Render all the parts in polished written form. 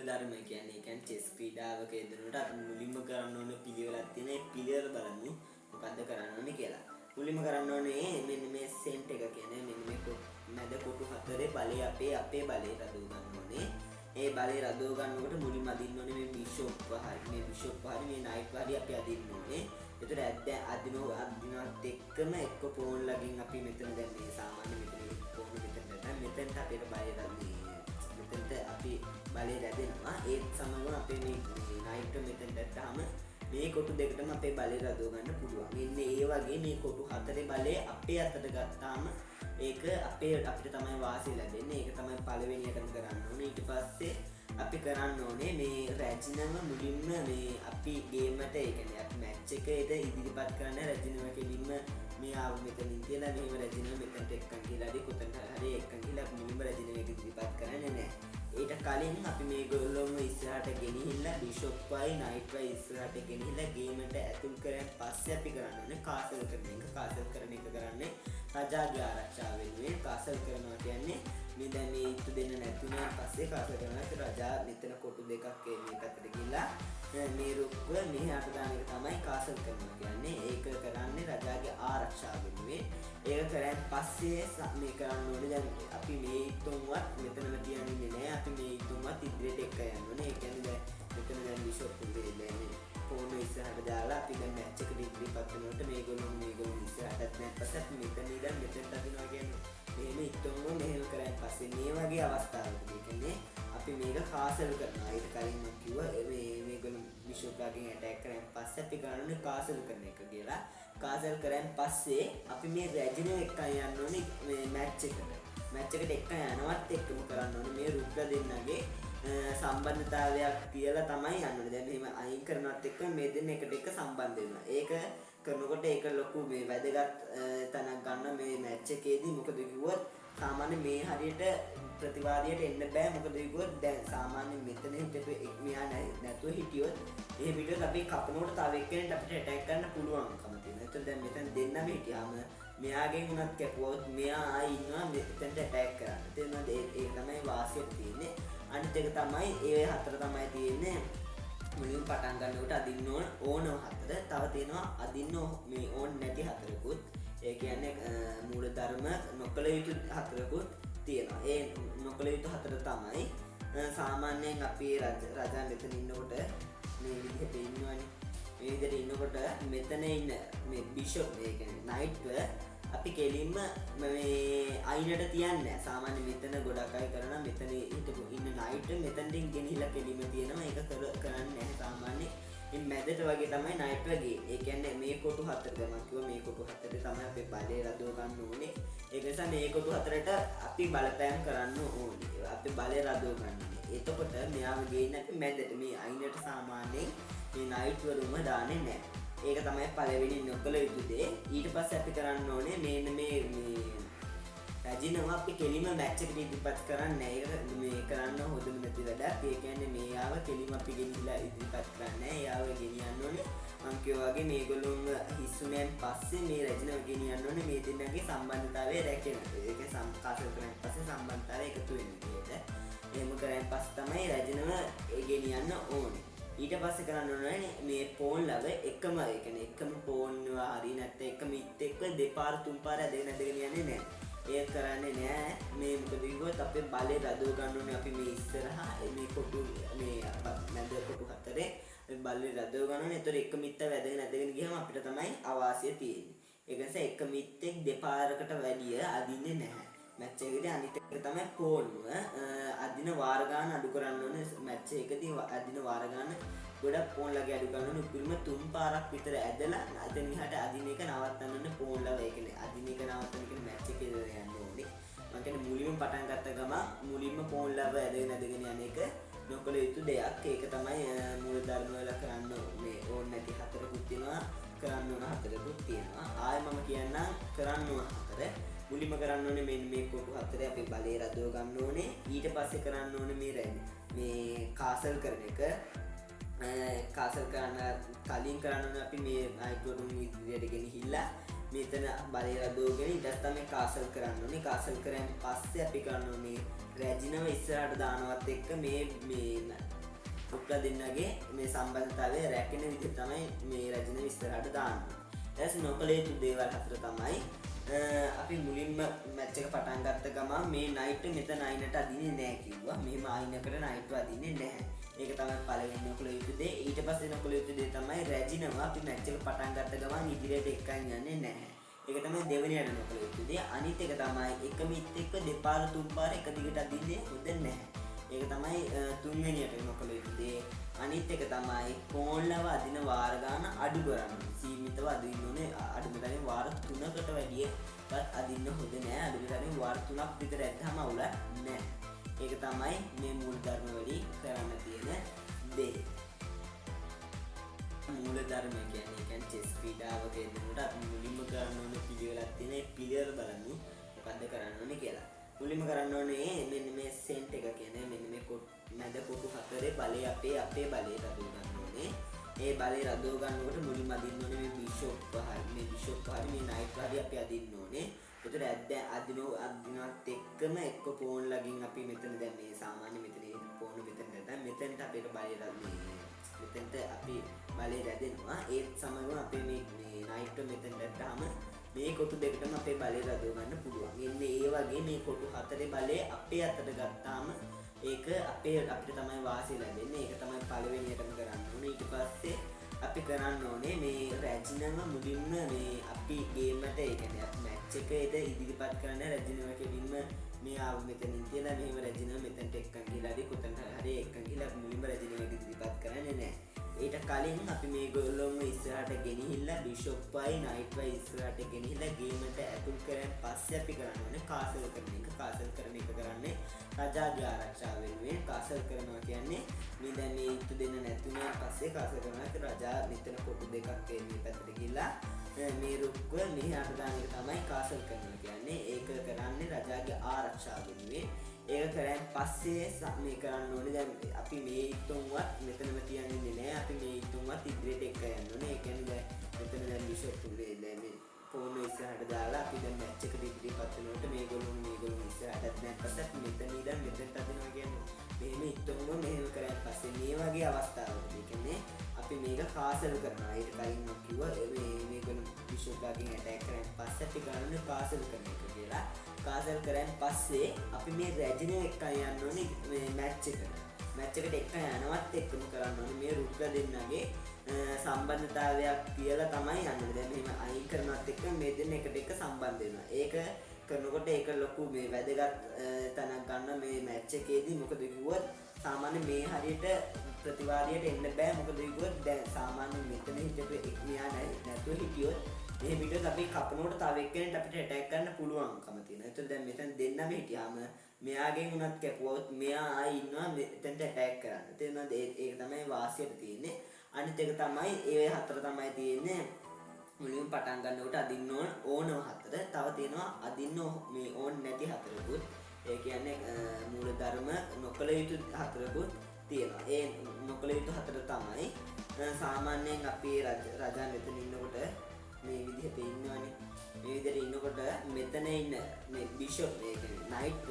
ධර්ම කියන්නේ චෙස් ක්‍රීඩාවක යෙදෙනකොට අපි මුලින්ම කරන්න ඕන පිළිවෙලක් තියෙන. ඒ පිළිවෙල බලමු මොකද්ද කරන්න ඕනේ කියලා. මුලින්ම කරන්න ඕනේ මෙන්න මේ සෙන්ට් එක කියන්නේ මෙන්න මේ මැද කොටු හතරේ බලය අපේ බලය රඳව ගන්න ඕනේ. ඒ බලය රඳව ගන්නකොට මුලින්ම අදින්න ඕනේ මේ බිෂොප් හරි මේ නයිට් හරි අපි අදින්න ඕනේ. ඒතර අදිනවත් එක්කම එක්ක පෝන් ලගින් අපි මෙතන දැන් මේ සාමාන්‍ය මෙතන පෝන් මෙතනට අපේ බලය මෙතනට අපි බලය රැඳෙනවා. ඒත් සමගම අපේ මේ නයිට් මෙතනට ගහම මේ කොටු දෙකටම අපේ බලය රඳව ගන්න පුළුවන්. මෙන්න ඒ වගේ මේ කොටු හතරේ බලය අපේ අතට ගත්තාම ඒක අපිට තමයි වාසිය ලැබෙන්නේ. ඒක තමයි පළවෙනි එකම කරන්න ඕනේ. ඊට පස්සේ අපි කරන්න ඕනේ මේ රැජිනම මුලින්ම මේ අපි ගේමට ඒ කියන්නේ අපි මැච් එකට ඉදිරිපත් කරන්න රැජිනම කෙලින්ම මේ ආව මෙතනින් කියලා මෙහෙම රැජිනම මෙතනට එක්කන් කියලා හරි කොතනට හරි එක්කන් කියලා අපි මුලින්ම රැජිනම එක ඉදිරිපත් කරන්නේ නැහැ. ඊට කලින් අපි මේගොල්ලෝම ඉස්සරහට ගෙනිහිල්ලා බිෂොප් වයි නයිට් වයි ඉස්සරහට ගෙනිහිල්ලා ගේමට ඇතුල් කරන් පස්සේ අපි කරන්න ඕනේ කාසල් කරන එක. කාසල් කරන එක කරන්නේ රජාගේ ආරක්ෂාව වෙනුවෙන්. කාසල් කරනවා කියන්නේ මේ දැන් මේ ඉතු දෙන්න නැතුණාන් පස්සේ කාසල් කරනවා රජා මෙතන කොටු දෙකක් මේ පැත්තට ගිහිල්ලා මේ රුක්ව මෙහාට දාන එක තමයි කාසල් කරනවා කියන්නේ. ඒක කරන්නේ රජාගේ ආරක්ෂාව වෙනුවෙන්. ඒක කරන් පස්සේ මේ කරන්න ඕනේ දැන් අපි මේ ඉතුන්වත් මෙතනම තියන්නේ නැහැ. අපි මේ ඉතුන්වත් ඉදිරියට එක්ක යන්න ඕනේ. ඒ කියන්නේ දැන් මෙතන දැන් බිෂොප් දෙන්නේ පෝන ඉස්සරහට දාලා අපි දැන් මැච් එකට ඉදිරිපත් කරනකොට මේගොල්ලෝ ඉස්සරහට නැත්පස්සේ අපි මෙතන ඉඳන් මෙතනට අදිනවා කියන්නේ මෙහෙම ඉතුන්ව මෙහෙම කරන් පස්සේ මේ වගේ අවස්ථාවකදී කියන්නේ අපි මේක කාසල් කරනවා. ඊට කලින් මම කිව්වා මේගොල්ලෝ බිෂොප් එකකින් ඇටැක් කරන් පස්සේ අපි කරන්නේ කාසල් කරන එක කියලා. කාසල් කරන් පස්සේ අපි මේ රැජින එක්ක යන්න ඕනේ මේ මැච් එකට. මැච් එකට එක්ක යනවත් එක්කම කරන්න ඕනේ මේ රුක්ක දෙන්නගේ සම්බන්ධතාවයක් තියලා තමයි යන්න ඕනේ. දැන් මෙහෙම අයින් කරනවත් එක්ක මේ දෙන්න එකට එක සම්බන්ධ වෙනවා. ඒක කරනකොට ඒක ලොකු මේ වැදගත් තැනක් ගන්න මේ මැච් එකේදී. මොකද කිව්වොත් සාමාන්‍ය මේ හරියට ප්‍රතිවාදියට එන්න බෑ. මොකද කිව්වොත් දැන් සාමාන්‍ය මෙතන හිටපු මෙයා නැතුව හිටියොත් ඒ පිටියොත් අපි කපනකොට තව එක්කෙනෙක් අපිට ඇටැක් කරන්න පුළුවන්කම තියෙනවා. ඒතකොට දැන් මෙතන දෙන්නම හිටියාම මෙයාගෙන් උනත් කැපුවොත් මෙයා ආයි ඉන්නවා මෙතනට ඇටැක් කරන්න. තේරුණාද? ඒක තමයි වාසිය තියෙන්නේ. අනිත් එක තමයි ඒ හතර තමයි තියෙන්නේ. මුලින් පටන් ගන්නකොට අදින්න ඕන හතර. තව තියෙනවා අදින්න මේ ඕන නැති හතරකුත්. ඒ කියන්නේ මූල ධර්ම නොකළ යුතු හතරකුත් තියෙනවා. ඒ නොකළ යුතු හතර තමයි සාමාන්‍යයෙන් අපි රජා මෙතන ඉන්නකොට මේ විදිහට ඉන්නවනේ. මේ විදිහට ඉන්නකොට මෙතන ඉන්න මේ බිෂොප් ඒ කියන්නේ නයිට්ව අපි කෙලින්ම මේ අයිනට තියන්නේ. සාමාන්‍ය මෙතන ගොඩක් අය කරන මෙතන හිටපු ඉන්න නයිට් මෙතනින් ගෙනහිලා කෙලින්ම තියෙනවා. ඒක කරන්නේ නැහැ සාමාන්‍ය. මේ මැදට වගේ තමයි නයිට් වගේ. ඒ කියන්නේ මේ කොටු හතරද මම කිව්වා මේ කොටු හතරේ තමයි අපි බලය රඳව ගන්න ඕනේ. ඒක නිසා මේ කොටු හතරට අපි බලපෑම් කරන්න ඕනේ. අපි බලය රඳව ගන්න ඕනේ. එතකොට මෙයාව ගේන්න අපි මැදට මේ අයිනට සාමාන්‍යයෙන් මේ නයිට් වරුම දාන්නේ නැහැ. ඒක තමයි පළවෙනි නොකළ යුතු දේ. ඊට පස්සේ අපි කරන්න ඕනේ මෙන්න මේ රැජිනව අපි කෙලිම මැච් එකට ඉදිරිපත් කරන්නේ. ඒක මේ කරන්න හොඳම නැති වැඩක්. ඒ කියන්නේ මෙයාව කෙලිම අපි ගෙනිහිලා ඉදිරිපත් කරන්නේ. එයාව ගෙනියන්න ඕනේ. මම කියවා වගේ මේගොල්ලෝම හිස්සුනෙන් පස්සේ මේ රැජිනව ගෙනියන්න ඕනේ මේ දෙන්නගේ සම්බන්ධතාවය රැකෙන්න. ඒක සම්කාශය කරන් පස්සේ සම්බන්ධතාවය එකතු වෙන්නේ. එහෙම කරන් පස්සේ තමයි රැජිනව ගෙනියන්න ඕනේ. ඊට පස්සේ කරන්න ඕනේ මේ පෝන් ලව එකම ඒ කියන්නේ එකම පෝන් හරි නැත්නම් එකම ඉත් එක්ක දෙපාර තුන් පාර ඇදගෙන යන්නේ නැහැ. ඒක කරන්නේ නැහැ. මේ මොකද කිව්වොත් අපේ බලය රඳව ගන්න ඕනේ. අපි මේ ඉස්සරහා මේ කොටු මේ මැද කොටු හතරේ බලය රඳව ගන්න ඕනේ. ඒතර එක මිත්ත ඇදගෙන ගියම අපිට තමයි අවාසිය තියෙන්නේ. ඒක නිසා එක මිත්තෙක් දෙපාරකට වැඩිය අදින්නේ නැහැ. මැච් එකේදී අනිත් එක තමයි පෝන්ව අදින වාර ගන්න අඩු කරන්න ඕනේ. මැච් එකේදී අදින වාර ගන්න ගොඩක් පෝන් ලගේ අඩු කරන්න ඕනේ. උපරිම 3 පාරක් විතර ඇදලා අදින ඉහට අදින එක නවත්තන්න ඕනේ. පෝන් ලව ඒ කියන්නේ අදින එක නවත්තන එක මැච් එකේ යන්න ඕනේ. මම කියන්නේ මුලින්ම පටන් ගත්ත ගම මුලින්ම පෝන් ලව ඇදගෙන යන එක නොකළ යුතු දෙයක්. ඒක තමයි මූල ධර්ම වල කරන්න මේ ඕන නැති හතරකුත් තියෙනවා. කරන්න ඕන හතරකුත් තියෙනවා. ආයෙ මම කියන්නම් කරන්න ඕන හතර. මුලින්ම කරන්න ඕනේ මෙන්න මේ කොටු හතරේ අපි බලය රඳව ගන්න ඕනේ. ඊට පස්සේ කරන්න ඕනේ මේ කාසල් කරන එක. කාසල් කරන්න කලින් කරන්න ඕනේ අපි මේ අයිටෝඩුම් ඉදිරියට ගෙනහිල්ලා මෙතන බලය රදෝගෙන ඊට පස්සේ තමයි කාසල් කරන්න ඕනේ. කාසල් කරන් පස්සේ අපි කරන්න ඕනේ රැජිනව ඉස්සරහට දානවත් එක්ක මේ උක්ලා දෙන්නගේ මේ සම්බන්ධතාවය රැකෙන විදිහ තමයි මේ රැජිනව ඉස්සරහට දාන්නේ. ඊට පස්සේ නොකළ යුතු දේවල් හතර තමයි අපි මුලින්ම මැච් එක පටන් ගත්ත ගමන් මේ නයිට් මෙතන අයිනට අදින්නේ නැහැ කිව්වා. මෙහෙම අයිනකට නයිට් අදින්නේ නැහැ. ඒක තමයි පළවෙනි නොකළ යුතු දේ. ඊට පස්සේ නොකළ යුතු දේ තමයි රැජිනව අපි මැච් එක පටන් ගත්ත ගමන් ඉදිරියට එක්කන් යන්නේ නැහැ. ඒක තමයි දෙවෙනියට නොකළ යුතු දේ. අනිත් එක තමයි එක මිත් එක්ක දෙපාර තුන් පාර එක දිගට අදින්නේ හොඳ නැහැ. ඒක තමයි තුන්වෙනියට නොකළ යුතු දේ. අනිත් එක තමයි ෆෝන්ලව අදින වාර ගන්න අඩු කරන්න. සීමිතව අදින්න ඕනේ. අඩුම තරමේ වාර 3කට වැඩියවත් අදින්න හොඳ නෑ. අඩුම තරමේ වාර 3ක් විතර ඇද්දාම අවුල නෑ. ඒක තමයි මේ මූල ධර්ම වලින් කරන්න තියෙන දේ. මූල ධර්ම කියන්නේ චෙස් ක්‍රීඩාවක යෙදෙනකොට අපි මුලින්ම කරන්න ඕනේ පිළිවෙලක් තියෙන. ඒ පිළිවෙල බලමු මොකද්ද කරන්න ඕනේ කියලා. මුලින්ම කරන්න ඕනේ මෙන්න මේ සෙන්ට් එක කියන්නේ මෙන්න මේ මැද කොටු හතරේ බලය අපේ බලය රදව ගන්න ඕනේ. ඒ බලය රදව ගන්නකොට මුලින්ම අදින්න ඕනේ මේ බිෂොප් හරි මේ නයිට් හරි අපි අදින්න ඕනේ. ඒතර අදිනවත් එක්කම එක්ක පෝන් ලගින් අපි මෙතන දැන් මේ සාමාන්‍ය මෙතන පෝන් මෙතන දැන් මෙතනට අපේ බලය මෙතනට අපි බලය රැදෙනවා. ඒත් සමගම අපේ මේ නයිට් මෙතන දැක්කම මේ කොටු දෙකටම අපේ බලය රදව ගන්න පුළුවන්. එන්නේ ඒ වගේ මේ කොටු හතරේ බලය අපේ අතට ගත්තාම ඒක අපිට තමයි වාසිය ලැබෙන්නේ. ඒක තමයි පළවෙනියටම කරන්න ඕනේ. ඊට පස්සේ අපි කරන්න ඕනේ මේ රැජිනම මුලින්ම මේ අපි ගේම් එකට ඒ කියන්නේ මැච් එකට ඉදිරිපත් කරන්න රැජිනම කෙලින්ම මේ ආව මෙතනින් තියලා මෙහෙම රැජිනම මෙතනට එක්කන් ගිහලා හරි කොතන හරි එක්කන් ගිහලා මුලින්ම රැජිනම ඉදිරිපත් කරන්නේ නැහැ. ඊට කලින් අපි මේගොල්ලෝම ඉස්සරහට ගෙනිහිල්ලා බිෂොප්වයි නයිට්වයි ඉස්සරහට ගෙනිහිල්ලා ගේම් එකට ඇතුල් කරන් පස්සේ අපි කරන්න ඕනේ කාසල් කරන එක. කාසල් කරන එක කරන්නේ රජාගේ ආරක්ෂාව වෙනුවෙන්. කාසල් කරනවා කියන්නේ මේ දැන් මේ ඉතු දෙන්න නැතුණා පස්සේ කාසල් කරනවා රජා මෙතන කොටු දෙකක් මේ පැත්තට ගිහලා මේ රුක්ව මෙහාට දාන එක තමයි කාසල් කරනවා කියන්නේ. ඒක කරන්නේ රජාගේ ආරක්ෂාව වෙනුවෙන්. ඒක කරන් පස්සේ මේ කරන්න ඕනේ දැන් අපි මේ ඉතුන්වත් මෙතනම තියන්නේ නැහැ. අපි මේ ඉතුන්වත් ඉදිරියට එක්ක යන්න ඕනේ. ඒ කියන්නේ දැන් මෙතන දැන් බිෂොප් උනේ දැන් මේ ෆෝන් ඉස්සරහට දාලා අපි දැන් මැච් එකට ඉදිරියපත් වෙනකොට මේගොල්ලෝ ඉස්සරහට දැන් පස්සේ අපි මෙතන ඉඳන් මෙතනට අදිනවා කියන්නේ මෙහෙම ඉතුන්ව මෙහෙම කරන් පස්සේ මේ වගේ අවස්ථාවකදී කියන්නේ අපි මේක කාසල් කරනවා. ඊට කලින් මම කිව්වා මේගොල්ලෝ බිෂොප් ගාගෙන් ඇටැක් කරන් පස්සේ අපි කරන්නේ කාසල් කරන එක කියලා. කාසල් කරන් පස්සේ අපි මේ රැජින එක්ක යන්න ඕනේ මේ මැච් එකට. මැච් එකට එක්ක යනවත් එක්කම කරන්න ඕනේ මේ රුක්ලා දෙන්නගේ සම්බන්ධතාවයක් කියලා තමයි යන්නේ. දැන් මෙහෙම අයින් කරනවත් එක්ක මේ දෙන්න එකට එක සම්බන්ධ වෙනවා. ඒක කරනකොට ඒක ලොකු මේ වැදගත් තැනක් ගන්න මේ මැච් එකේදී. මොකද කිව්වොත් සාමාන්‍ය මේ හරියට ප්‍රතිවාදියට එන්න බෑ. මොකද කිව්වොත් දැන් සාමාන්‍ය මෙතන හිටපු එක්මියා නැතුව හිටියොත් මේ පිටුත් අපි කපනකොට තව එක්කෙනෙක් අපිට ඇටැක් කරන්න පුළුවන්කම තියෙනවා. ඒතකොට දැන් මෙතන දෙන්නම හිටියාම මෙයාගෙන් උනත් කැපුවොත් මෙයා ආයි ඉන්නවා මෙතනට ඇටැක් කරන්න. තේරෙනවද? ඒක තමයි වාසියට තියෙන්නේ. අනිත් එක තමයි ඒ හතර තමයි තියෙන්නේ මුලින්ම පටන් ගන්නකොට අදින්න ඕනම හතර. තව තියෙනවා අදින්න මේ ඕන් නැති හතරකුත්. ඒ කියන්නේ මූල ධර්ම නොකළ යුතු හතරකුත් තියෙනවා. ඒ නොකළ යුතු හතර තමයි සාමාන්‍යයෙන් අපි රජා මෙතන ඉන්නකොට මේ විදිහට ඉන්නවනේ. මේ විදිහට ඉන්නකොට මෙතන ඉන්න මේ බිෂොප් ඒ කියන්නේ නයිට්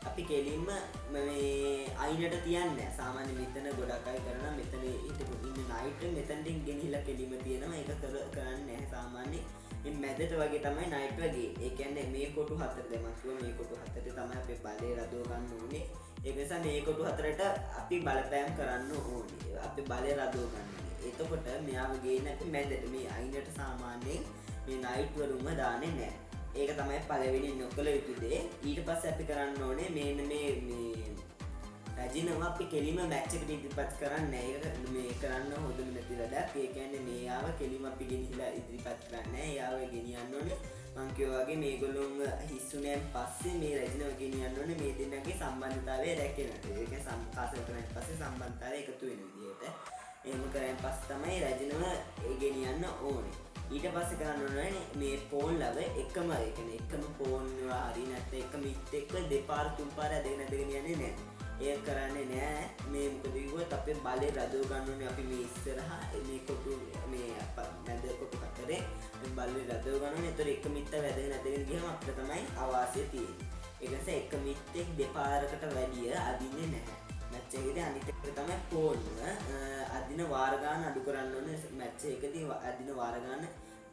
අපි කෙලින්ම මේ අයිනට තියන්නේ. සාමාන්‍ය මෙතන ගොඩක් අය කරනවා මෙතන හිටපු ඉන්න නයිට් මෙතනටින් ගෙනහිලා කෙලින්ම තියෙනවා. ඒක කරන්නේ නැහැ සාමාන්‍ය. මේ මැදට වගේ තමයි නයිට් වගේ. ඒ කියන්නේ මේ කොටු හතර දෙමක් කිව්වා මේ කොටු හතරේ තමයි අපි බලය රදව ගන්න ඕනේ. ඒක නිසා මේ කොටු හතරට අපි බලපෑම් කරන්න ඕනේ. අපි බලය රදව ගන්න ඕනේ. එතකොට මෙයාව ගේන්න අපි මැදට මේ අයිනට සාමාන්‍යයෙන් මේ නයිට් වරුම දාන්නේ නැහැ. ඒක තමයි පළවෙනි නොකළ යුතු දේ. ඊට පස්සේ අපි කරන්න ඕනේ මේන්න මේ රැජිනව අපි කෙලිම මැච් එකට ඉදිරිපත් කරන්නේ නැහැ. ඒක මේ කරන්න හොඳම නැති වැඩක්. ඒ කියන්නේ මේයාව කෙලිම අපි ගෙනහිලා ඉදිරිපත් කරන්නේ නැහැ. එයාව ගෙනියන්න ඕනේ මං කියවා වගේ මේගොල්ලොන් හිස්සුනෑන් පස්සේ මේ රැජිනව ගෙනියන්න ඕනේ මේ දෙන්නගේ සම්බන්ධතාවය රැකෙන්න. ඒ කියන්නේ කාසල් කරාට පස්සේ සම්බන්ධතාවය එකතු වෙන විදිහට. එහෙම කරාන් පස්සේ තමයි රැජිනව ගෙනියන්න ඕනේ. ඊට පස්සේ කරන්න ඕනේ මේ ෆෝන් ලව එකම ඒ කියන්නේ එකම ෆෝන් හරි නැත්නම් එක මිත් එක්ක දෙපාර තුන් පාර ඇදගෙන යන්නේ නැහැ. ඒක කරන්නේ නෑ. මේ මොකද කිව්වොත් අපේ බලේ රදව ගන්න ඕනේ අපි මේ ඉස්සරහා මේ කොටු මේ මැද කොටු හතරේ මේ බලේ රදව ගන්න ඕනේ. ඒතර එක මිත්ත වැදගෙන ගියම අපිට තමයි අවාසිය තියෙන්නේ. ඒක නිසා එක මිත්තෙක් දෙපාරකට වැඩිය අදින්නේ නැහැ. මැච් එකේදී අනිත් එක තමයි පෝල් අදින වාර ගන්න අඩු කරන්න ඕනේ. මැච් එකේදී අදින වාර ගන්න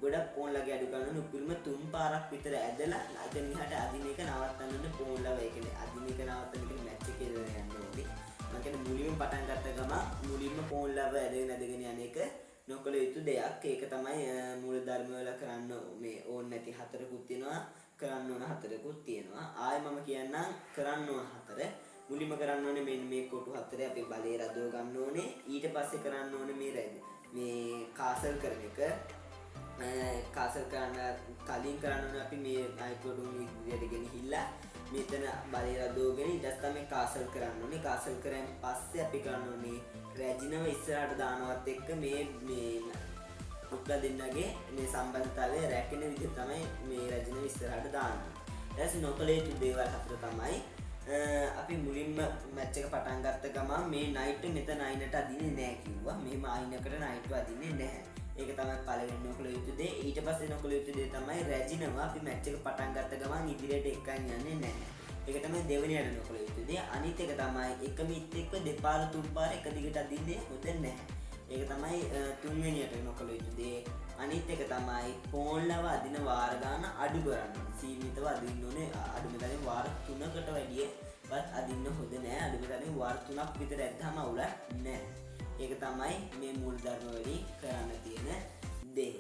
ගොඩක් පෝන්ලගේ අඩු කරන්න ඕනේ. උපරිම 3 පාරක් විතර ඇදලා එතන ඉහට අදින එක නවත්තන්න ඕනේ. පෝන්ලව ඒ කියන්නේ අදින එක නවත්තන්න කියන මැච් එකේ යන්න ඕනේ. මම කියන්නේ මුලින්ම පටන් ගත්ත ගම මුලින්ම පෝන්ලව ඇදගෙන යන එක නොකළ යුතු දෙයක්. ඒක තමයි මූල ධර්ම වල කරන්න මේ ඕන නැති හතරකුත් තියෙනවා. කරන්න ඕන හතරකුත් තියෙනවා. ආයෙ මම කියන්නම් කරන්න ඕන හතර. මුලින්ම කරන්න ඕනේ මෙන්න මේ කොටු හතරේ අපි බලේ රදව ගන්න ඕනේ. ඊට පස්සේ කරන්න ඕනේ මේ කාසල් කරන එක. කාසල් කරන්න කලින් කරන්න ඕනේ අපි මේ අයිකොඩුන් විදියට ගෙනහිල්ලා මෙතන බලේ රදවගෙන ඊට පස්සේ තමයි කාසල් කරන්න ඕනේ. කාසල් කරන් පස්සේ අපි කරන්න ඕනේ රැජිනව ඉස්සරහට දානවත් එක්ක මේ උත්ලා දෙන්නගේ මේ සම්බන්ධතාවය රැකෙන විදිහ තමයි මේ රැජිනව ඉස්සරහට දාන්නේ. ඊට නොකළ යුතු දේවල් හතර තමයි අපි මුලින්ම මැච් එක පටන් ගත්ත ගමන් මේ නයිට් මෙතන අයිනට අදින්නේ නැහැ කිව්වා. මෙහෙම අයිනකට නයිට් අදින්නේ නැහැ. ඒක තමයි පළවෙනි නොකළ යුතු දේ. ඊට පස්සේ නොකළ යුතු දේ තමයි රැජිනව අපි මැච් එක පටන් ගත්ත ගමන් ඉදිරියට එක්කන් යන්නේ නැහැ. ඒක තමයි දෙවෙනියට නොකළ යුතු දේ. අනිත් එක තමයි එක මිත් එක්ක දෙපාර තුන් පාර එක දිගට අදින්නේ හොඳ නැහැ. ඒක තමයි තුන්වෙනියට නොකළ යුතු දේ. අනිත් එක තමයි පෝන්ලව අදින වාර ගන්න අඩු කරන්න. සීමිතව අදින්න ඕනේ. අඩුම තරමින් වාර 3කට වැඩියවත් අදින්න හොඳ නෑ. අඩුම තරමින් වාර 3ක් විතර ඇද්දාම අවුලක් නෑ. ඒක තමයි මේ මූල ධර්ම වලින් කරන්න තියෙන දේ.